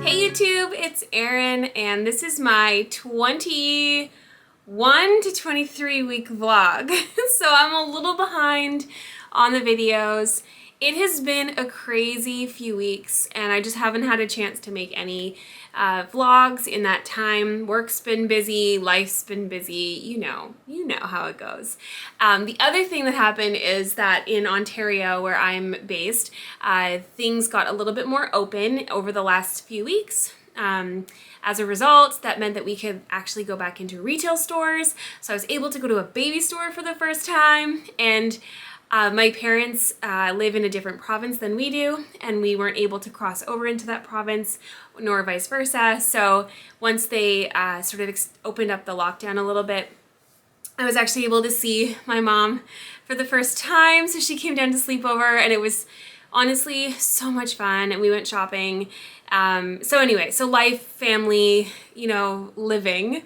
Hey YouTube, it's Erin and this is my 21 to 23 week vlog. So I'm a little behind on the videos. It has been a crazy few weeks and I just haven't had a chance to make any vlogs in that time. Work's been busy, life's been busy, you know how it goes. The other thing that happened is that in Ontario, where I'm based, things got a little bit more open over the last few weeks. As a result, that meant that we could actually go back into retail stores. So I was able to go to a baby store for the first time, and my parents live in a different province than we do, and we weren't able to cross over into that province, nor vice versa. So once they sort of opened up the lockdown a little bit, I was actually able to see my mom for the first time. So she came down to sleep over, and it was honestly so much fun, and we went shopping. So anyway, so life, family, living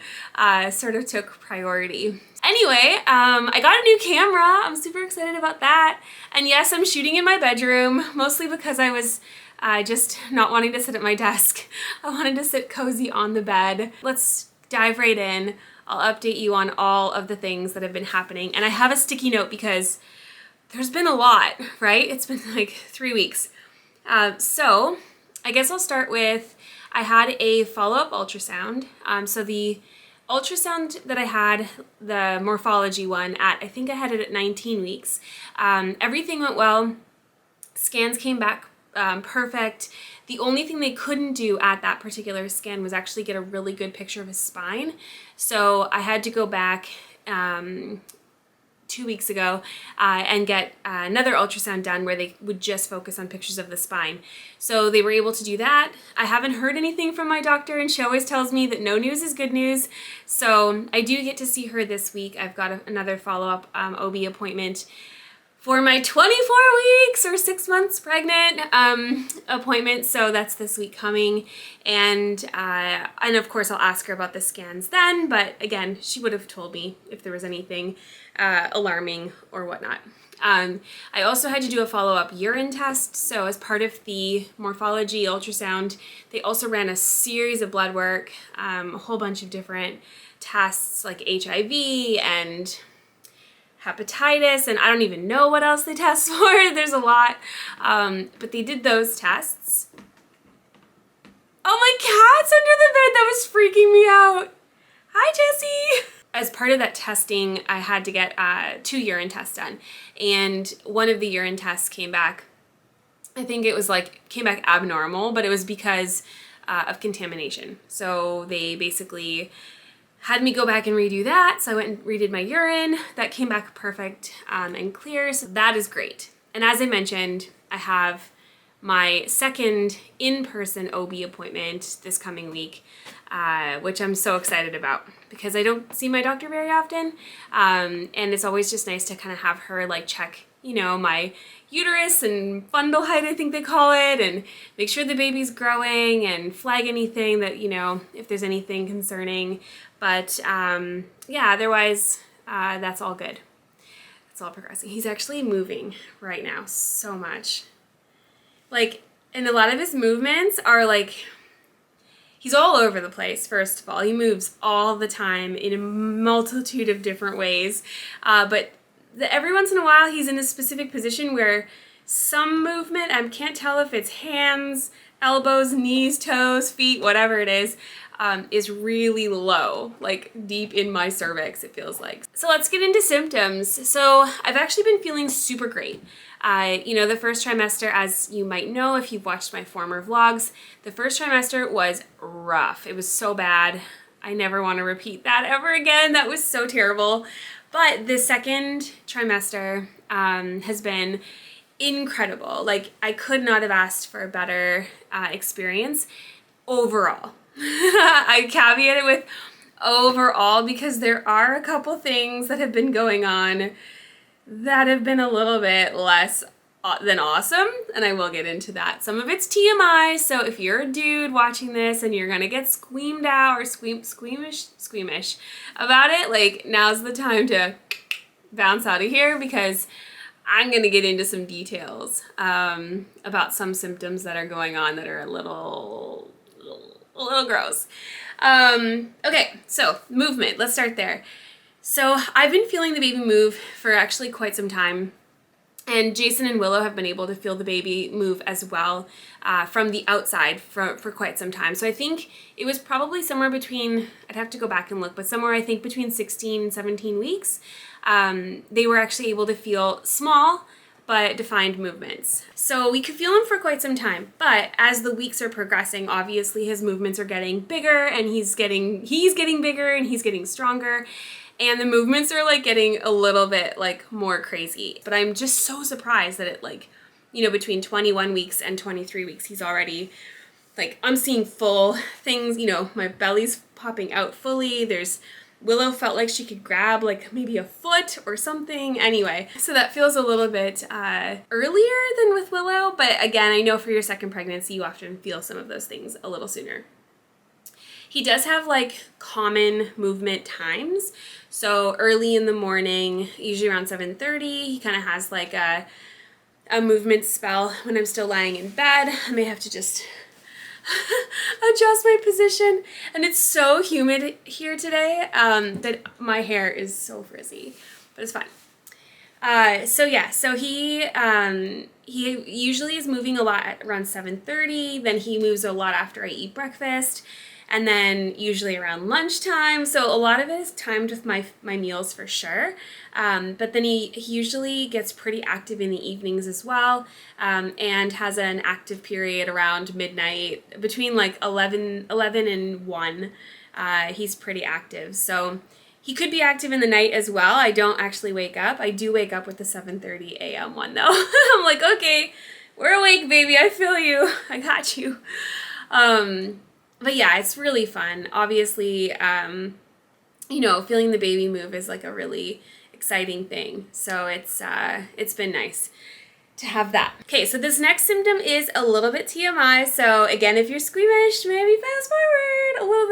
sort of took priority. Anyway, I got a new camera. I'm super excited about that. And yes, I'm shooting in my bedroom, mostly because I was just not wanting to sit at my desk. I wanted to sit cozy on the bed. Let's dive right in. I'll update you on all of the things that have been happening. And I have a sticky note because there's been a lot, right? It's been like 3 weeks. So I guess I'll start with, I had a follow-up ultrasound. So the ultrasound that I had, the morphology one, I think I had it at 19 weeks. Everything went well. Scans came back perfect. The only thing they couldn't do at that particular scan was actually get a really good picture of his spine. So I had to go back 2 weeks ago and get another ultrasound done where they would just focus on pictures of the spine. So they were able to do that. I haven't heard anything from my doctor, and she always tells me that no news is good news. So I do get to see her this week. I've got another follow-up OB appointment for my 24 weeks or 6 months pregnant appointment. So that's this week coming. And of course I'll ask her about the scans then, but again, she would have told me if there was anything alarming or whatnot. I also had to do a follow-up urine test. So as part of the morphology ultrasound, they also ran a series of blood work, a whole bunch of different tests like HIV and hepatitis, and I don't even know what else they test for. There's a lot, but they did those tests. Oh, my cat's under the bed. That was freaking me out. Hi, Jessie. As part of that testing, I had to get 2 urine tests done, and one of the urine tests came back, I think it was came back abnormal, but it was because of contamination. So they basically had me go back and redo that. So I went and redid my urine. That came back perfect and clear. So that is great. And as I mentioned, I have my second in-person OB appointment this coming week, which I'm so excited about because I don't see my doctor very often. And it's always just nice to kind of have her check, my uterus and fundal height, I think they call it, and make sure the baby's growing and flag anything that, if there's anything concerning. But yeah, otherwise, that's all good. It's all progressing. He's actually moving right now so much. And a lot of his movements are he's all over the place, first of all. He moves all the time in a multitude of different ways. But every once in a while, he's in a specific position where some movement, I can't tell if it's hands, elbows, knees, toes, feet, whatever it is really low, deep in my cervix, it feels like. So let's get into symptoms. So I've actually been feeling super great. The first trimester, as you might know if you've watched my former vlogs, the first trimester was rough. It was so bad. I never want to repeat that ever again. That was so terrible. But the second trimester has been incredible. I could not have asked for a better experience overall. I caveat it with overall because there are a couple things that have been going on that have been a little bit less than awesome, and I will get into that. Some of it's TMI, so if you're a dude watching this and you're gonna get squeamed out or squeamish about it, now's the time to bounce out of here because I'm gonna get into some details about some symptoms that are going on that are a little a little gross. Okay, so movement, let's start there. So I've been feeling the baby move for actually quite some time. And Jason and Willow have been able to feel the baby move as well from the outside for quite some time. So I think it was probably somewhere between, I'd have to go back and look, but somewhere I think between 16 and 17 weeks, they were actually able to feel small but defined movements. So we could feel him for quite some time, but as the weeks are progressing, obviously his movements are getting bigger and he's getting bigger and he's getting stronger. And the movements are like getting a little bit like more crazy. But I'm just so surprised that it like, you know, between 21 weeks and 23 weeks, he's already like, I'm seeing full things, you know, my belly's popping out fully. Willow felt like she could grab like maybe a foot or something. Anyway, so that feels a little bit earlier than with Willow. But again, I know for your second pregnancy, you often feel some of those things a little sooner. He does have like common movement times. So early in the morning, usually around 7:30, he kind of has like a movement spell. When I'm still lying in bed, I may have to just adjust my position. And it's so humid here today that my hair is so frizzy, but it's fine. So he usually is moving a lot at around 7:30. Then he moves a lot after I eat breakfast. And then usually around lunchtime. So a lot of it is timed with my meals for sure. But then he usually gets pretty active in the evenings as well, and has an active period around midnight between like 11 and 1. He's pretty active. So he could be active in the night as well. I don't actually wake up. I do wake up with the 7:30 a.m. one though. I'm like, okay, we're awake, baby. I feel you. I got you. But yeah, it's really fun. Obviously, you know, feeling the baby move is like a really exciting thing. So it's been nice to have that. Okay, so this next symptom is a little bit TMI. So again, if you're squeamish, maybe fast forward a little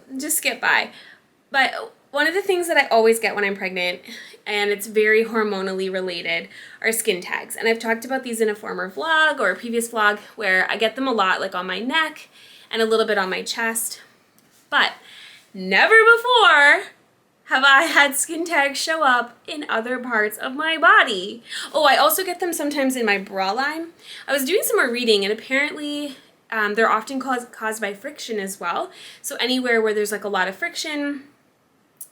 bit. Just skip by. But one of the things that I always get when I'm pregnant, and it's very hormonally related, are skin tags. And I've talked about these in a former vlog or a previous vlog where I get them a lot, like on my neck and a little bit on my chest. But never before have I had skin tags show up in other parts of my body. Oh, I also get them sometimes in my bra line. I was doing some more reading, and apparently they're often caused by friction as well. So anywhere where there's like a lot of friction.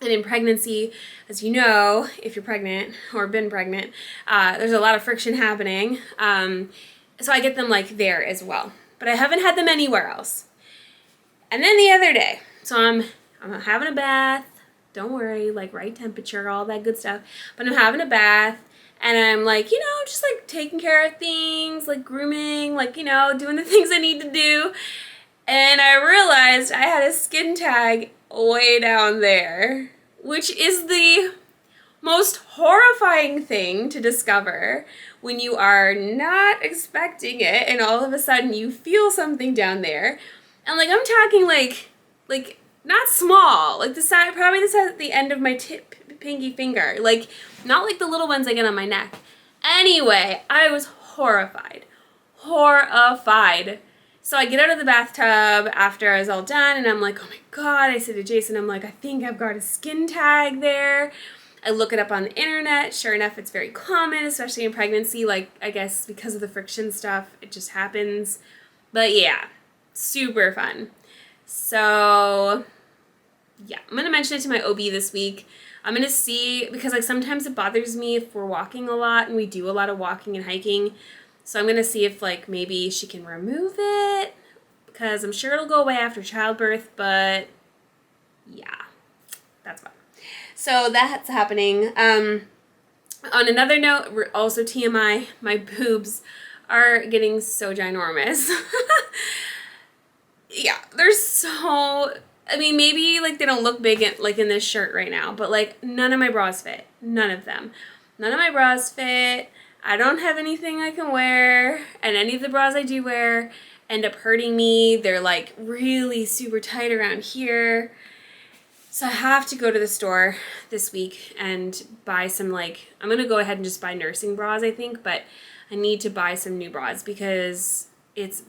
And in pregnancy, as you know, if you're pregnant or been pregnant, there's a lot of friction happening. So I get them like there as well. But I haven't had them anywhere else. And then the other day, so I'm having a bath. Don't worry, like right temperature, all that good stuff. But I'm having a bath. And I'm like, you know, just like taking care of things, like grooming, like, you know, doing the things I need to do. And I realized I had a skin tag way down there, which is the most horrifying thing to discover when you are not expecting it and all of a sudden you feel something down there. And like, I'm talking like not small, like the size, probably the size at the end of my pinky finger, like not like the little ones I get on my neck. Anyway, I was horrified. So I get out of the bathtub after I was all done, and I'm like, oh my God. I said to Jason, I'm like, I think I've got a skin tag there. I look it up on the internet. Sure enough, it's very common, especially in pregnancy. Like, I guess because of the friction stuff, it just happens. But yeah, super fun. So yeah, I'm going to mention it to my OB this week. I'm going to see, because like sometimes it bothers me if we're walking a lot, and we do a lot of walking and hiking. So I'm going to see if like maybe she can remove it, because I'm sure it'll go away after childbirth, but yeah, that's fun. So that's happening. On another note, also TMI, my boobs are getting so ginormous. Yeah, they're so, I mean, maybe like they don't look big in this shirt right now, but like none of my bras fit. None of them. None of my bras fit. I don't have anything I can wear, and any of the bras I do wear end up hurting me. They're like really super tight around here. So I have to go to the store this week and buy some, like, I'm going to go ahead and just buy nursing bras, I think, but I need to buy some new bras because it's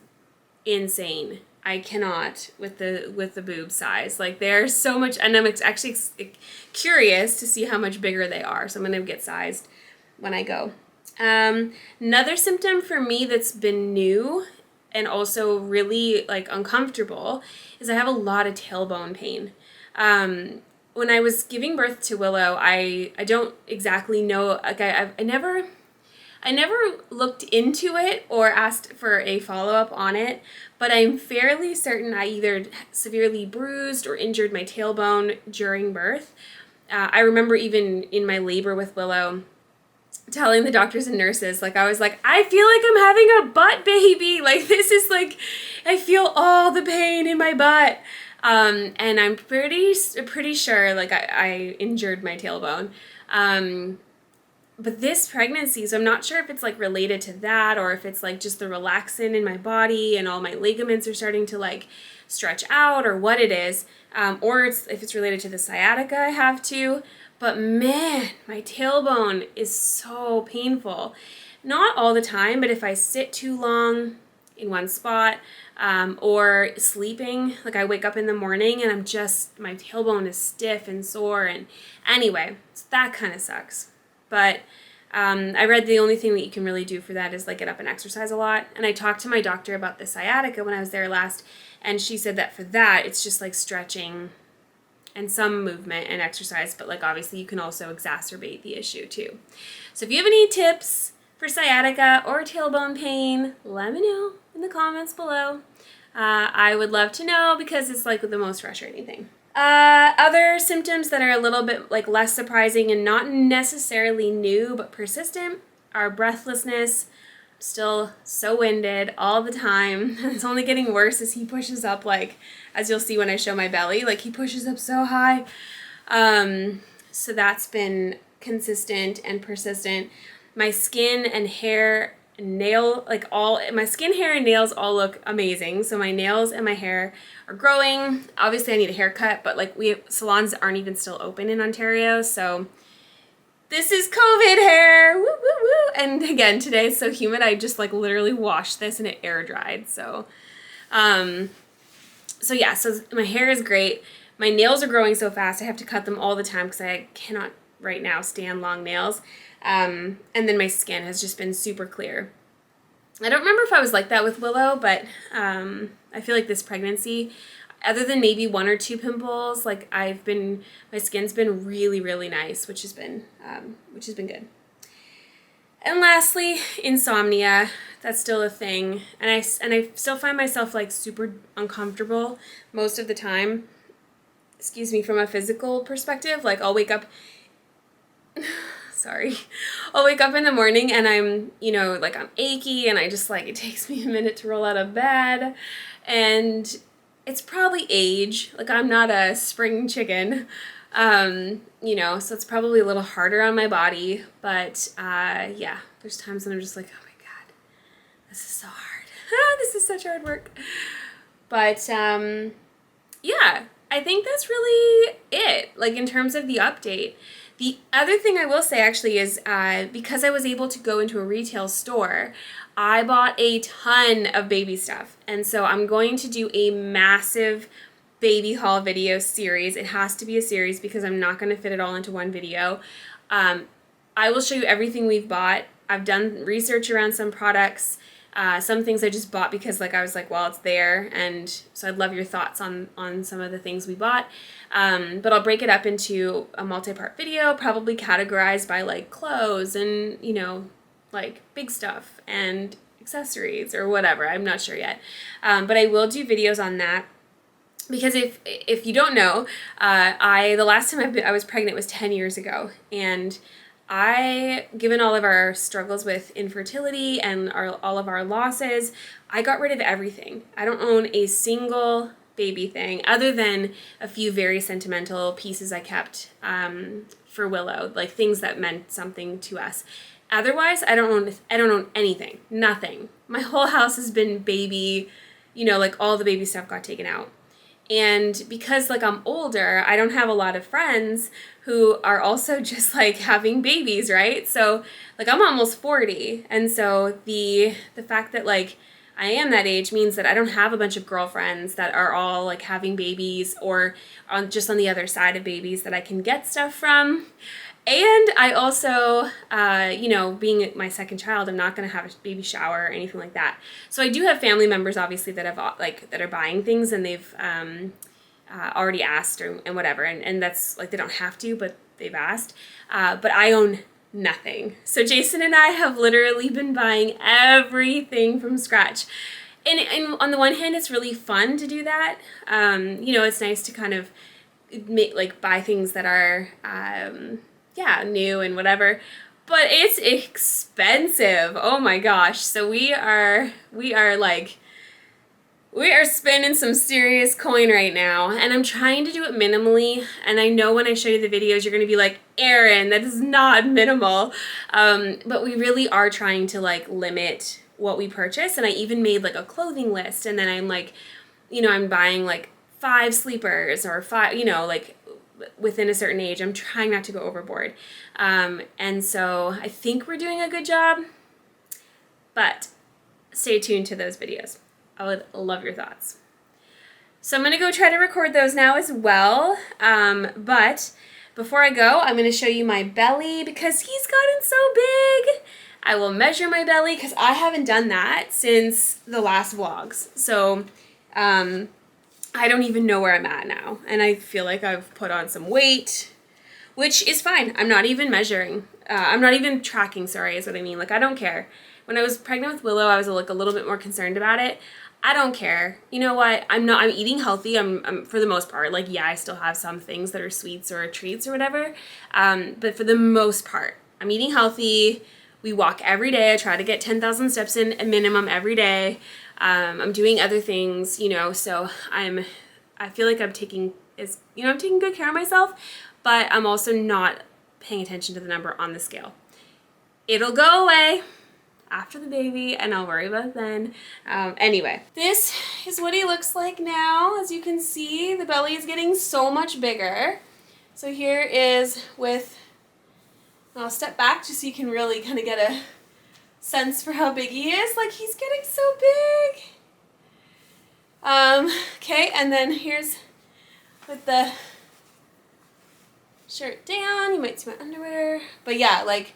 insane I cannot with the boob size. Like they're so much, and I'm actually curious to see how much bigger they are. So I'm gonna get sized when I go. Another symptom for me that's been new and also really like uncomfortable is I have a lot of tailbone pain. When I was giving birth to Willow, I don't exactly know. Like I never looked into it or asked for a follow-up on it, but I'm fairly certain I either severely bruised or injured my tailbone during birth. I remember even in my labor with Willow, telling the doctors and nurses, like I was like, I feel like I'm having a butt baby. Like this is like, I feel all the pain in my butt. And I'm pretty sure like I injured my tailbone. But this pregnancy, so I'm not sure if it's like related to that or if it's like just the relaxin in my body and all my ligaments are starting to like stretch out or what it is, or if it's related to the sciatica I have too. But man, my tailbone is so painful. Not all the time, but if I sit too long in one spot, or sleeping, like I wake up in the morning and my tailbone is stiff and sore, and anyway, so that kind of sucks. But I read the only thing that you can really do for that is like get up and exercise a lot. And I talked to my doctor about the sciatica when I was there last, and she said that for that, it's just like stretching and some movement and exercise, but like obviously you can also exacerbate the issue too. So if you have any tips for sciatica or tailbone pain, let me know in the comments below. I would love to know because it's like the most frustrating thing. Other symptoms that are a little bit like less surprising and not necessarily new but persistent are breathlessness. I'm still so winded all the time. It's only getting worse as he pushes up, like as you'll see when I show my belly, like he pushes up so high. So that's been consistent and persistent. My skin and hair, my skin, hair, and nails all look amazing. So my nails and my hair are growing. Obviously I need a haircut, but like salons aren't even still open in Ontario. So this is COVID hair, woo, woo, woo. And again, today it's so humid. I just like literally washed this and it air dried. So, yeah, so my hair is great. My nails are growing so fast. I have to cut them all the time because I cannot right now stand long nails. And then my skin has just been super clear. I don't remember if I was like that with Willow, but I feel like this pregnancy, other than maybe 1 or 2 pimples, like my skin's been really, really nice, which has been good. And lastly, insomnia. That's still a thing, and I still find myself like super uncomfortable most of the time. Excuse me, from a physical perspective, like I'll wake up. Sorry. I'll wake up in the morning and I'm achy and I just like, it takes me a minute to roll out of bed, and it's probably age. Like I'm not a spring chicken, so it's probably a little harder on my body, but yeah, there's times when I'm just like, oh my God, this is so hard. This is such hard work. But yeah, I think that's really it, like in terms of the update. The other thing I will say actually is because I was able to go into a retail store, I bought a ton of baby stuff. And so I'm going to do a massive baby haul video series. It has to be a series because I'm not going to fit it all into one video. I will show you everything we've bought. I've done research around some products. Some things I just bought because like I was like, well, it's there, and so I'd love your thoughts on some of the things we bought. But I'll break it up into a multi-part video, probably categorized by like clothes and like big stuff and accessories or whatever. I'm not sure yet, but I will do videos on that. Because if you don't know, the last time I was pregnant was 10 years ago, and given all of our struggles with infertility and all of our losses, I got rid of everything. I don't own a single baby thing other than a few very sentimental pieces I kept for Willow, like things that meant something to us. Otherwise, I don't own anything, nothing. My whole house has been baby, like all the baby stuff got taken out. And because like I'm older, I don't have a lot of friends who are also just like having babies, right? So like I'm almost 40, and so the fact that like I am that age means that I don't have a bunch of girlfriends that are all like having babies or just on the other side of babies that I can get stuff from. And I also, you know, being my second child, I'm not going to have a baby shower or anything like that. So I do have family members, obviously, that have that are buying things, and they've already asked and whatever. And that's like, they don't have to, but they've asked. But I own nothing. So Jason and I have literally been buying everything from scratch. And on the one hand, it's really fun to do that. You know, it's nice to kind of buy things that are, yeah, new and whatever. But it's expensive. Oh my gosh. So we are spending some serious coin right now, and I'm trying to do it minimally, and I know when I show you the videos you're going to be like, Erin, that is not minimal, but we really are trying to like limit what we purchase, and I even made like a clothing list, and then I'm like, you know, I'm buying like 5 sleepers or 5, you know, like within a certain age. I'm trying not to go overboard, and so I think we're doing a good job, but stay tuned to those videos. I would love your thoughts. So I'm going to go try to record those now as well. But before I go, I'm going to show you my belly because he's gotten so big. I will measure my belly because I haven't done that since the last vlogs. So I don't even know where I'm at now. And I feel like I've put on some weight, which is fine. I'm not even measuring. I'm not even tracking, sorry, is what I mean. Like, I don't care. When I was pregnant with Willow, I was like a little bit more concerned about it. I don't care. You know what? I'm eating healthy. I'm for the most part. Like, yeah, I still have some things that are sweets or treats or whatever. But for the most part, I'm eating healthy. We walk every day. I try to get 10,000 steps in a minimum every day. I'm doing other things, you know, so I feel like I'm taking good care of myself, but I'm also not paying attention to the number on the scale. It'll go away after the baby, and I'll worry about it then. Anyway, this is what he looks like now. As you can see, the belly is getting so much bigger. So here is I'll step back just so you can really kind of get a sense for how big he is. Like, he's getting so big. Okay, and then here's with the shirt down. You might see my underwear. But yeah, like,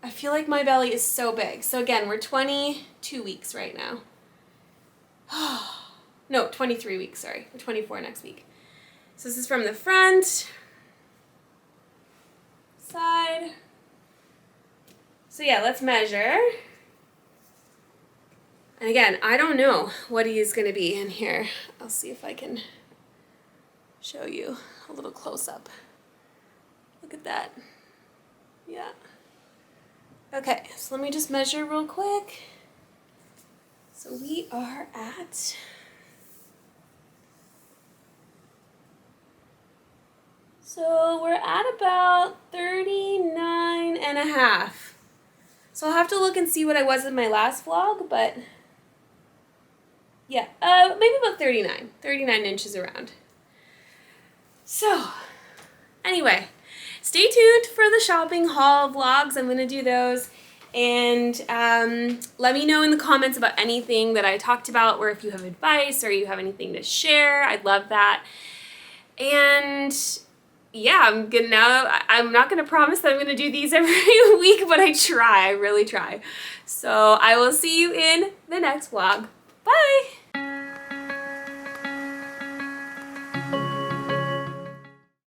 I feel like my belly is so big. So again, we're 22 weeks right now. No, 23 weeks, sorry. We're 24 next week. So this is from the front, side. So yeah, let's measure. And again, I don't know what he is going to be in here. I'll see if I can show you a little close up. Look at that. Yeah. Okay, so let me just measure real quick. So we are at about 39 and a half. So I'll have to look and see what I was in my last vlog, but yeah, maybe about 39 inches around. So anyway, stay tuned for the shopping haul vlogs. I'm going to do those. And let me know in the comments about anything that I talked about, or if you have advice or you have anything to share. I'd love that. And yeah, I'm not going to promise that I'm going to do these every week, but I really try. So I will see you in the next vlog. Bye!